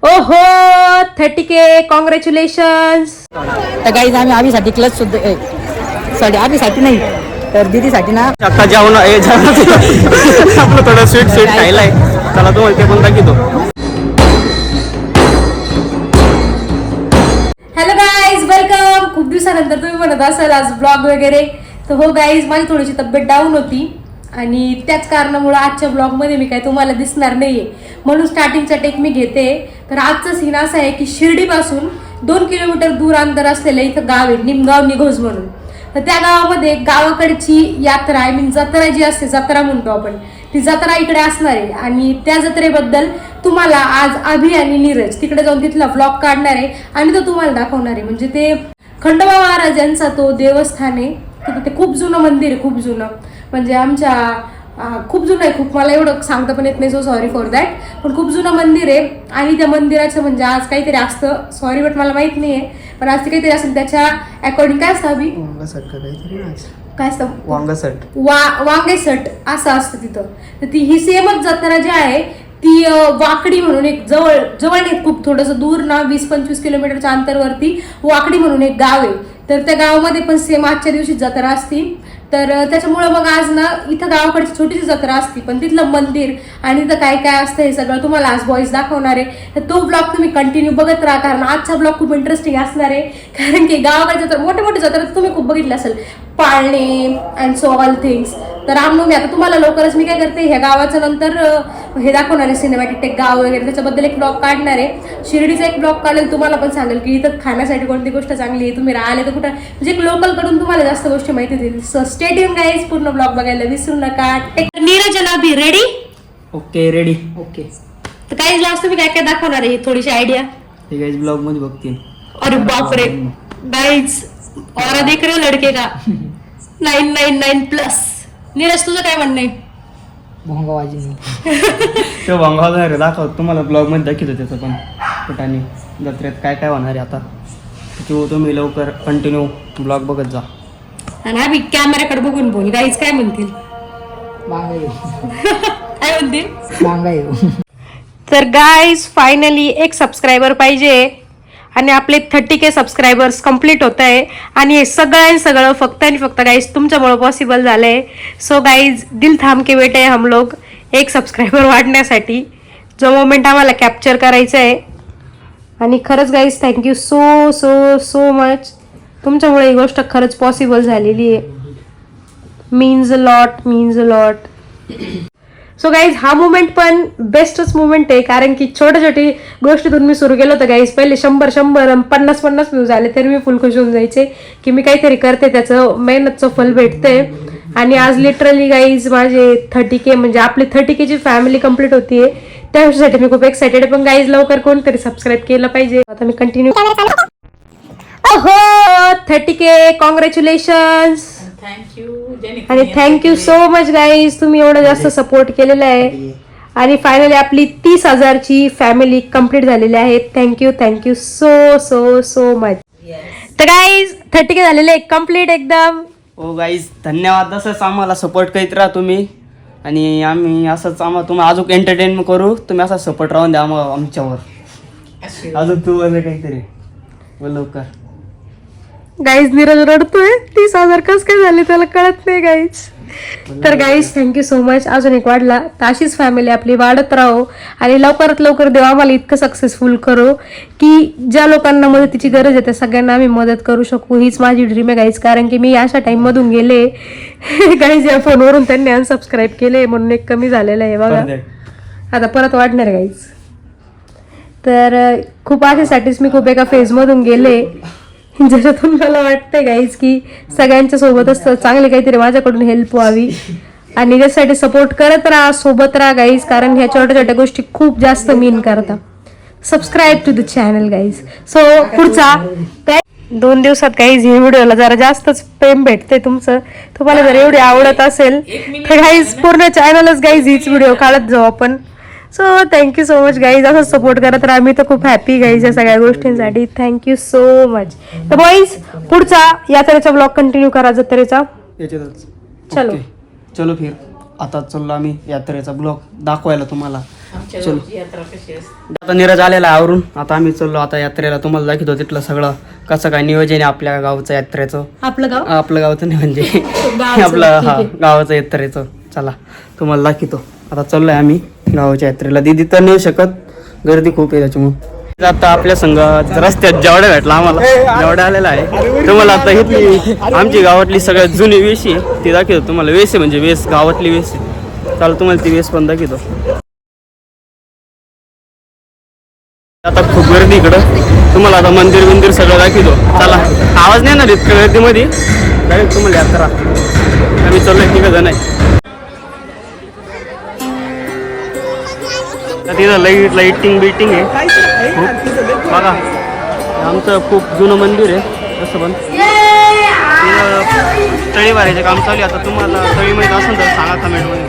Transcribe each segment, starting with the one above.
ओहो 30K congratulations. तर guys आम्ही आम्हीसाठी क्लच सुद्धा सॉरी आम्हीसाठी नाही तर दीदीसाठी ना आता जेवण आपलं थोडं स्वीट खायला आहे. चला तो ते पण दाखवतो. Hello guys, welcome. खूप दिवसानंतर तुम्ही म्हणत असाल आज ब्लॉग वगैरे. तर हो गाईज, माझी थोडीशी तब्येत डाऊन होती आणि त्याच कारणामुळे आजच्या ब्लॉगमध्ये मी काय तुम्हाला दिसणार नाहीये, म्हणून स्टार्टिंगचा टेक मी घेते. तर आजचा सीन असा आहे की शिर्डीपासून 2 किलोमीटर दूर अंतर असलेलं इथं गाव आहे निमगाव निघोज म्हणून. तर त्या गावामध्ये गावाकडची यात्रा आय मीन जत्रा जी असते, जत्रा म्हणतो आपण, ती जत्रा इकडे असणार आहे. आणि त्या जत्रेबद्दल तुम्हाला आज अभि आणि नीरज तिकडे जाऊन तिथला ब्लॉग काढणार आहे आणि तो तुम्हाला दाखवणार आहे. म्हणजे ते खंडोबा महाराजांचा तो देवस्थान आहे तिथे. ते खूप जुनं मंदिर आहे, खूप जुनं. म्हणजे आमच्या खूप जुनं आहे, खूप मला एवढं सांगता पण येत नाही, सो सॉरी फॉर दॅट. पण खूप जुनं मंदिर आहे आणि त्या मंदिराचं म्हणजे आज काहीतरी असतं, सॉरी बट मला माहित नाही आहे, पण आज ते काहीतरी असेल. त्याच्या अकॉर्डिंग काय असतं अभि, काय असतं, वांगेसट असं असतं तिथं. तर ती ही सेमच जत्रा जी आहे ती वाकडी म्हणून एक जवळ नाही, खूप थोडंसं दूर ना 20-25 किलोमीटरच्या अंतरवरती वाकडी म्हणून एक गाव आहे. तर त्या गावामध्ये पण सेम आजच्या दिवशी जत्रा असती. तर त्याच्यामुळे मग आज ना इथं गावाकडची छोटीशी जत्रा असती, पण तिथलं मंदिर आणि तिथं काय काय असतं हे सगळं तुम्हाला आज बॉईज दाखवणार आहे. तर तो ब्लॉग तुम्ही कंटिन्यू बघत राहा, कारण आजचा ब्लॉग खूप इंटरेस्टिंग असणार आहे. कारण की गावाकडच्या जत्रा, मोठे मोठे जत्रा तुम्ही खूप बघितलं असेल, पाळणे अँड सो ऑल थिंग्स. तर रामनवमी आता तुम्हाला लवकरच मी काय करते, ह्या गावाचं नंतर हे दाखवणार आहे, सिनेमॅटिक टेक गाव वगैरे, त्याच्याबद्दल एक ब्लॉग काढणार आहे. शिर्डीचा एक ब्लॉग काढेल, तुम्हाला पण सांगेल की इथं खाण्यासाठी कोणती गोष्ट चांगली आहे, तुम्ही राहिले तर कुठं, म्हणजे एक लोकल कडून तुम्हाला जास्त गोष्टी माहिती देईल. सो स्टे ट्यून गाईज, पूर्ण ब्लॉग बघायला विसरू नका. नीरज आणि अभि रेडी? Okay, ready. ओके. तर काही लास्ट तुम्ही काय काय दाखवणार आहे थोडीशी आयडिया? हे गाईज ब्लॉग मध्ये बघतील. अरे बापरे गाईज, और देख रहे हो लडके का 999+. नीरज तुझं काय म्हणणं आहे? तो भंगावा दाखव तुम्हाला ब्लॉग मध्ये दाखवतो त्याचं पण कुठाने जत्रेत काय काय होणार आहे आता. तो तुम्ही लवकर कंटिन्यू ब्लॉग बघत जा. आणि आम्ही कॅमेऱ्याकडे बघून बोल. गाईज काय म्हणतील? काय म्हणतील? तर गाईज फायनली एक सबस्क्रायबर पाहिजे आणि आपले 30K सबस्क्रायबर्स कंप्लीट होत आहे. आणि हे सगळं फक्त आणि फक्त गाईज तुमच्यामुळे पॉसिबल झालं आहे. सो गाईज दिल थांब के बैठे हम लोग एक सबस्क्रायबर वाढण्यासाठी, जो मोमेंट आम्हाला कॅप्चर करायचं आहे. आणि खरंच guys thank you so so so much. तुमच्यामुळे ही गोष्ट खरंच पॉसिबल झालेली आहे. Means a lot. So guys हा मुवमेंट पण बेस्टच मुवमेंट आहे, कारण की छोट्या छोटी गोष्टीतून मी सुरू केलं होतं गाईज. पहिले 100 50 व्ह्यूज आले तरी मी फुल खुश होऊन जायचे की मी काहीतरी करते, त्याचं मेहनतचं फल भेटतंय. आणि आज लिटरली गाईज माझे 30K म्हणजे आपली 30K ची फॅमिली कंप्लीट होतीये, त्या गोष्टीसाठी मी खूप एक्सायटेड आहे. पण गाईज लवकर कोणतरी सबस्क्राईब केलं पाहिजे. आता मी कंटिन्यू. ओहो 30K कॉंग्रॅच्युलेशन्स. आणि थँक्यू सो मच गाईज, तुम्ही एवढं जास्त सपोर्ट केलेला आहे. आणि फायनली आपली 30,000ची फॅमिली कंप्लीट झालेली आहे. Thank you so so so much. तर गाईज 30K झालेले कंप्लीट एकदम. ओ गाईज धन्यवाद. असंच आम्हाला सपोर्ट करीत राहा तुम्ही, आणि आम्ही असंच तुम्हाला अजून एंटरटेन करू. तुम्ही असा सपोर्ट राहून द्या आमच्यावर. अजून तू वगैरे काहीतरी बोल लवकर. गाईज नीरज रडतोय. 30,000 कस काय झाले त्याला कळत नाही गाईज. तर गाईज थँक्यू सो मच. अजून एक वाढला तर अशीच फॅमिली आपली वाढत राहो आणि लवकरात लवकर देव आम्हाला इतकं सक्सेसफुल करो की ज्या लोकांना मदतीची गरज आहे त्या सगळ्यांना आम्ही मदत करू शकू. हीच माझी ड्रीम आहे गाईज, कारण की मी अशा टाइम मधून गेले गाईज. या फोनवरून त्यांनी अनसबस्क्राईब केले म्हणून एक कमी झालेलं आहे बघा. आता परत वाढणार आहे गाईज. तर खूप आशेसाठीच मी खूप एका फेजमधून गेले ज्याच्यातून मला वाटतंय गाईज की सगळ्यांच्या सोबतच चांगली काहीतरी माझ्याकडून हेल्प व्हावी. आणि त्यासाठी सपोर्ट करत राहा, सोबत राहा गाईज, कारण ह्या छोट्या छोट्या गोष्टी खूप जास्त मीन करतात. Subscribe to the channel guys. So पुढचा 2 दिवसात गाईज ही व्हिडिओला जरा जास्तच प्रेम भेटते तुमचं. तुम्हाला जर एवढी आवडत असेल तर गाईज पूर्ण चॅनलच गाईज हीच व्हिडिओ काढत जाऊ आपण. So thank you so much guys, असं सपोर्ट करत राहा. मी तर खूप हॅपी गाईज या सगळ्या गोष्टींसाठी. Thank you so much. तर बॉईज पुढचा यात्रेचा ब्लॉग कंटिन्यू करा जत्रेचा. चलो फिर आता चाललो आम्ही यात्रेचा ब्लॉग दाखवायला तुम्हाला. चलो आता नीरज आलेला आहे आवरून. आता आम्ही चाललो आता यात्रेला. तुम्हाला दाखवतो तिथलं सगळं कसं काय नियोजन आहे आपल्या गावचं यात्रेचं. आपलं गाव आपलं गावचं नाही म्हणजे गावचं, आपलं ठीक हा आहे. गावाचं यात्रेचं. चला तुम्हाला दाखवतो. आता चाललोय आम्ही गावाच्या यात्रेला. दीदी तर नाही येऊ शकत, गर्दी खूप आहे त्याच्यामुळे. आता आपल्या संघ रस्त्यात जेवढा भेटला आम्हाला जेवढा आलेला आहे. तुम्हाला आता इथली आमची गावातली सगळ्यात जुनी वेशी आहे ती दाखवतो तुम्हाला. वेस आहे म्हणजे वेस गावातली वेस आहे. चाल तुम्हाला ती वेस पण दाखवतो. आता खूप गर्दी इकडं. तुम्हाला आता मंदिर सगळं दाखवतो. चला आवाज नाही ना इतकं गर्दीमध्ये डायरेक्ट तुम्हाला यात्रा. आम्ही चाललोय तिघं जण आहे. तिथं लाईटिंग बिटिंग आहे खूप. बघा आमचं खूप जुनं मंदिर आहे तसं पण. तळी मारायचं काम चालू आहे. आता तुम्हाला तळी माहीत असेल तर सांगा कमेंटमध्ये.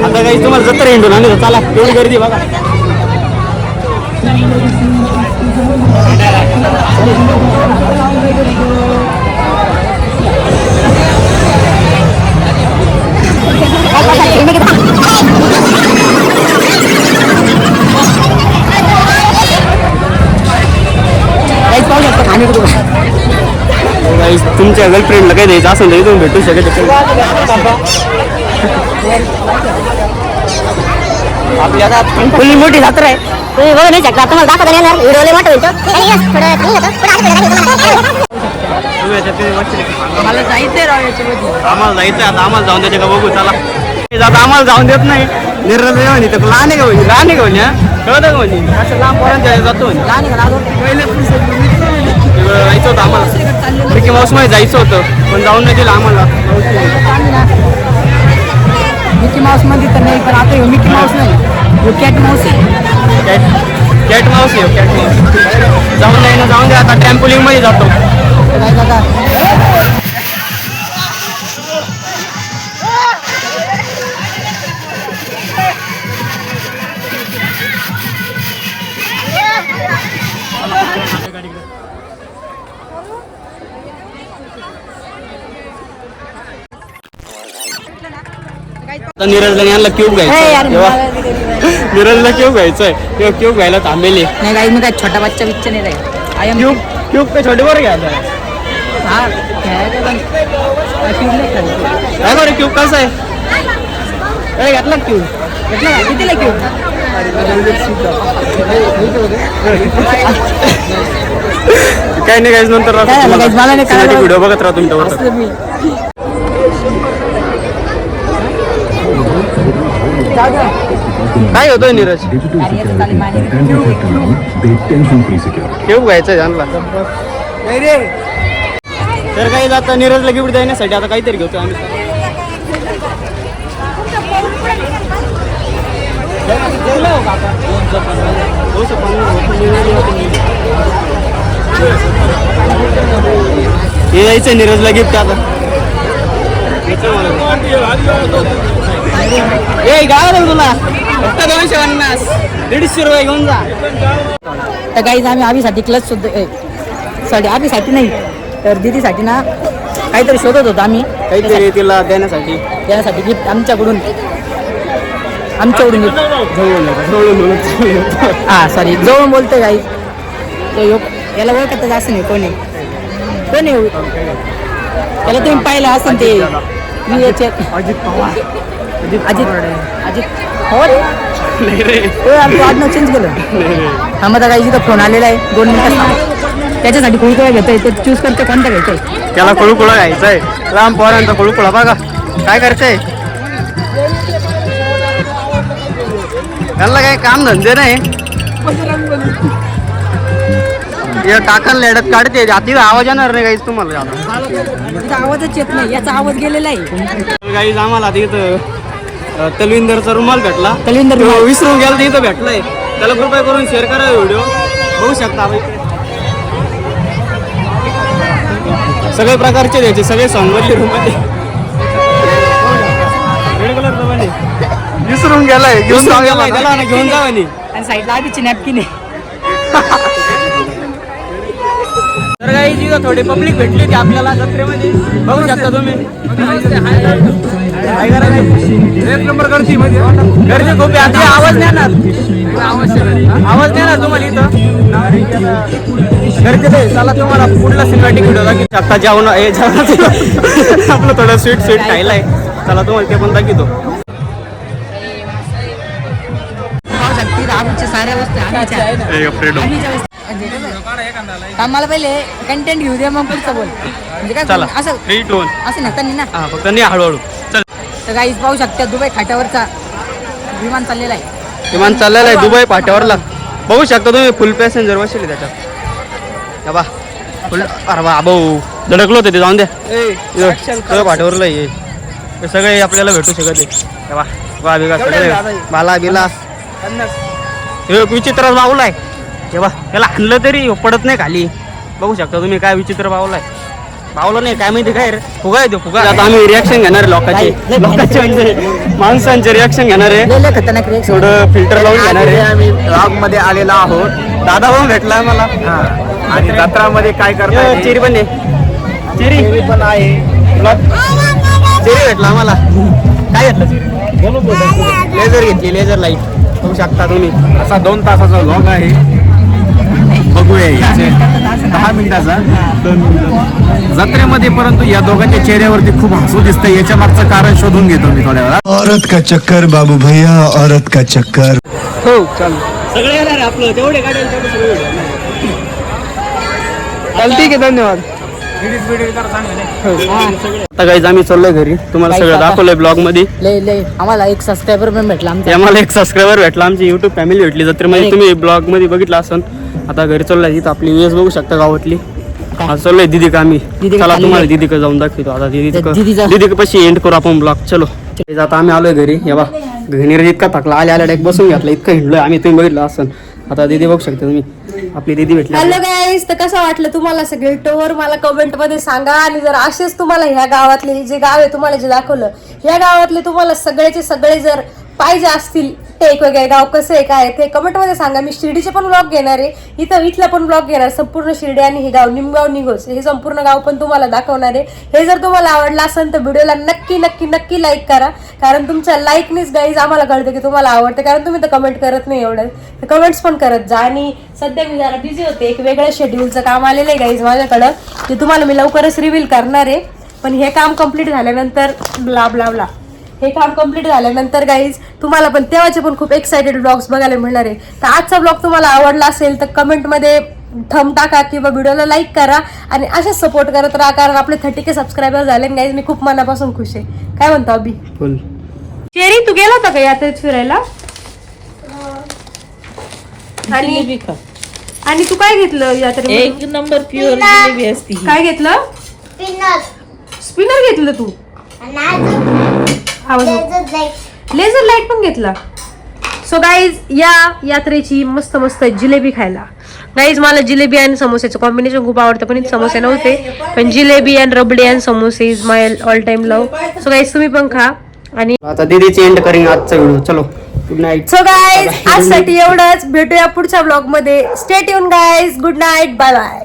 आता काही तुम्हाला जत्रा हिंडून आणि चला एवढी गर्दी बघा. तुमच्या गर्लफ्रेंडला काय द्यायचं असेल तर इथून भेटू शकत. आपली आता फुल्ली मोठी जत्रा आहे. तुम्ही बघू नाही शकता. तुम्हाला दाखवता नाही येणार. व्हिडिओ लय मोठा होतो. मला जायचंय राव याच्यामध्ये. आम्हाला जायचं आता. आम्हाला जाऊन द्यायचं का बघू. चला आता आम्हाला जाऊन देत नाही. निर्णय म्हणे तर लहान आहे का म्हणे. लहान आहे का म्हणे. कळतं का म्हणे. असं लांब पोरांच्या जातो म्हणे. लहान आहे का जायचं होतं आम्हाला. मिकी माऊस मध्ये जायचं होतं पण जाऊन नाही दिलं आम्हाला. मिकी माऊस मध्ये तर नाही पण आता मिकी माऊस नाही कॅट माऊस आहे. कॅट माऊस आहे. कॅट माऊस जाऊन नाही ना. जाऊन द्या आता. ट्रॅम्पोलिंग मध्ये जातो. काय दादा आता नीरजला यांना क्यूब घ्यायचं. नीरजला क्यूब घ्यायचंय. तेव्हा क्यूब घ्यायला थांबेली. नाही काही मी काय छोटा बच्चा बिच्चा नाही राहील. आय एम क्यूब क्यूब काय छोटे बरं घ्यायचं. हा खेळायचं पण क्यूब नाही खेळायचं. काय बरं क्यूब कसं आहे. काय घातला क्यूब. घेतला का कितीला क्यूब. काही नाही काहीच नंतर व्हिडिओ बघत राहा तुमच्यावर. काय होतोय नीरज. क्यूब घ्यायचं जानला. तर काही आता नीरजला गिफ्ट देण्यासाठी आता काहीतरी घेतो आम्ही. हे जायचं नीरजला गिफ्ट आता. ए गाव तुला फक्त 250 150 घेऊन जा. तर काही आम्ही आम्हीसाठी क्लच सुद्धा सॉरी आम्हीसाठी नाही तर दीदीसाठी ना काहीतरी शोधत होतो आम्ही. काहीतरी तिला देण्यासाठी गिफ्ट आमच्याकडून हा सॉरी जवळून बोलतोय काही याला ओळखत जास्त नाही कोणी. कोण आहे? त्याला तुम्ही पाहिलं असं ते अजित पवार अजित पवार आडनाव चेंज केलं. हा मग काही इथं फोन आलेला आहे 2 मिनिटात. त्याच्यासाठी कुळकुळा घेतोय ते चूज करते कोणता घ्यायचंय. त्याला कुळकुळा घ्यायचाय. राम पवारांचा कुळकुळा बघा काय करते. त्याला काही काम धंदे नाही. टाकन लेडत काढते आता आवाज येणार नाही काहीच तुम्हाला. आता आवाजच येत नाही. याचा आवाज गेलेला आहे. काहीच आम्हाला तिथं तलविंदरचा रुमाल भेटला. तलविंदर तो विसरून गेला तिथं भेटलाय. त्याला कृपया करून शेअर करा व्हिडिओ. बघू शकता सगळे प्रकारचे द्यायचे सगळे सॉंगवरचे रुमाल. रेड कलरचा पण विसरून गेलाय. घेऊन गेलाय त्याला घेऊन जावा नाही. आणि साईडला आधीची नॅपकिन आहे. तर काही जी थोडी पब्लिक भेटली होती आपल्याला जत्रेमध्ये. बघू शकता तुम्ही. एक नंबर गर्दी मध्ये गर्दी खूप आहे. आता आवाज नाही येणार. आवाज नाही येणार तुम्हाला इथं गर्दी नाही. चला तुम्हाला पुढला सिनेमॅटिक व्हिडिओ दाखवतो. आता जेवण आपलं थोडं स्वीट खायला आहे. चला तुम्हाला ते पण दाखवतो. साऱ्या वस्तू आम्हाला पहिले कंटेंट घेऊ द्या मग पुढचं बोल. म्हणजे काय चला असं 3, 2, 1. असं नाही ना. हा फक्त नाही हळूहळू. चल तर गाईज पाहू शकता दुबई फाट्यावरचा विमान चाललेला आहे. विमान चाललेलं आहे दुबई फाट्यावरला. बघू शकता तुम्ही फुल पॅसेंजर बसले त्याच्यात. बा फुल. अरे बा भाऊ धडकलो होते ते. जाऊन द्या फाट्यावरला ये. ते सगळे आपल्याला भेटू शकत आहे. वा बिगा सगळे बाला बिला. हे विचित्र बाऊला आहे. तेव्हा त्याला आणलं तरी पडत नाही खाली. बघू शकता तुम्ही काय विचित्र बाऊला आहे. बावला नाही काय माहिती काय फुगा आहे तो फुगा. आता आम्ही रिॲक्शन घेणार आहे लोकांचे म्हणजे माणसांचे रिॲक्शन घेणार आहे. खतरनाक थोडं फिल्टर लावून घेणार आहे. आम्ही ब्लॉग मध्ये आलेलो आहोत. दादा भाऊ भेटला मला. आणि जत्रामध्ये काय करतात चेरी पण आहे. चेरी पण आहे. चेरी भेटला आम्हाला. काय घेतलं चेरी? लेझर घेतली. लेझर लाईट बघू शकता तुम्ही. असा 2 तासाचा व्लॉग आहे. बघूया याचे 10 मिनिटाचा जत्रेमध्ये. परंतु या दोघांच्या चेहऱ्यावरती खूप हसू दिसतंय. याच्या मागचं कारण शोधून घेतो मी थोड्या वेळा. औरत का चक्कर बाबू भैया, औरत का चक्कर. हो चालू सगळे येणार आहे आपलं. तेवढे गाड्या तेवढे सगळे चालते की. धन्यवाद. आता काहीच आम्ही चाललोय घरी. तुम्हाला सगळं दाखवलंय ब्लॉग मध्ये. लय आम्हाला एक सबस्क्रायबर पण भेटला आमचा. आम्हाला एक सबस्क्रायबर भेटला. आमची युट्यूब फॅमिली भेटली जत्रेमध्ये. तुम्ही ब्लॉग मध्ये बघितलं असन. आता घरी चाललोय. इथं आपली वेस बघू शकता गावातली. आज चाललोय दीदी का आम्ही. चला तुम्हाला दीदी का जाऊन दाखवतो. आता दीदी कशी एंड करू आपण ब्लॉग. चलो आता आम्ही आलोय घरी. हे बा घरी इतका थकला. आल्या डायरेक्ट बसून घेतला. इतकं हिंडलोय आम्ही. तुम्ही बघितलं असन. आता दीदी बघू शकता तुम्ही. आपली दीदी भेटली. Hello guys. तर कसं वाटलं तुम्हाला सगळे टोर मला कमेंट मध्ये सांगा. आणि जर असेच तुम्हाला ह्या गावातले जे गाव आहे तुम्हाला जे दाखवलं ह्या गावातले तुम्हाला सगळेचे सगळे जर पाहिजे असतील टेक वगैरे गाव कसं आहे काय ते कमेंट मध्ये सांगा. मी शिर्डीचे पण ब्लॉग घेणार आहे. इथला पण ब्लॉग घेणार. संपूर्ण शिर्डी आणि हे गाव निमगाव निघोस हे संपूर्ण गाव पण तुम्हाला दाखवणार आहे. हे जर तुम्हाला आवडलं असेल तर व्हिडिओला नक्की नक्की नक्की लाईक करा. कारण तुमच्या लाईकनेच गाईज आम्हाला कळतं की तुम्हाला आवडतं. कारण तुम्ही तर कमेंट करत नाही एवढं. तर कमेंट्स पण करत जा. आणि सध्या मी जरा बिझी होते. एक वेगळं शेड्यूलचं काम आलेलं आहे गाईज माझ्याकडं. ते तुम्हाला मी लवकरच रिव्हील करणार आहे. पण हे काम कम्प्लीट झाल्यानंतर ब्ला हे काम कम्प्लीट झाल्यानंतर गाईज तुम्हाला पण तेव्हाचे पण खूप एक्साइटेड ब्लॉग्स बघायला मिळणार आहे. तर आजचा ब्लॉग तुम्हाला आवडला असेल तर कमेंटमध्ये थंब टाका किंवा व्हिडिओला लाईक करा. आणि असेच सपोर्ट करत राहा. कारण आपले 30K सबस्क्रायबर झाले गाईज. मी खूप मनापासून खुश आहे. काय म्हणतो अभि? फुल. चेरी तू गेला होता का यात्रेत फिरायला? आणि तू काय घेतलं यात्रेत? 1 नंबर प्युअर जिलेबी असती. काय घेतलं? स्पिनर घेतलं तू? लेझर लाईट पण घेतला. सो गाईज या यात्रेची मस्त मस्त जिलेबी खायला. गाईज मला जिलेबी आणि समोस्याचं कॉम्बिनेशन खूप आवडतं. पण इथे समोसे नव्हते. पण जिलेबी आणि रबडी आणि समोसे is my all time love. So guys तुम्ही पण खा. आणि आता दीदीची एंड करीन आजचा व्हिडिओ. चलो गुड नाईट. सो गाईज आजसाठी एवढंच. भेटूया पुढच्या ब्लॉग मध्ये. Stay tune guys. Good night. Bye bye.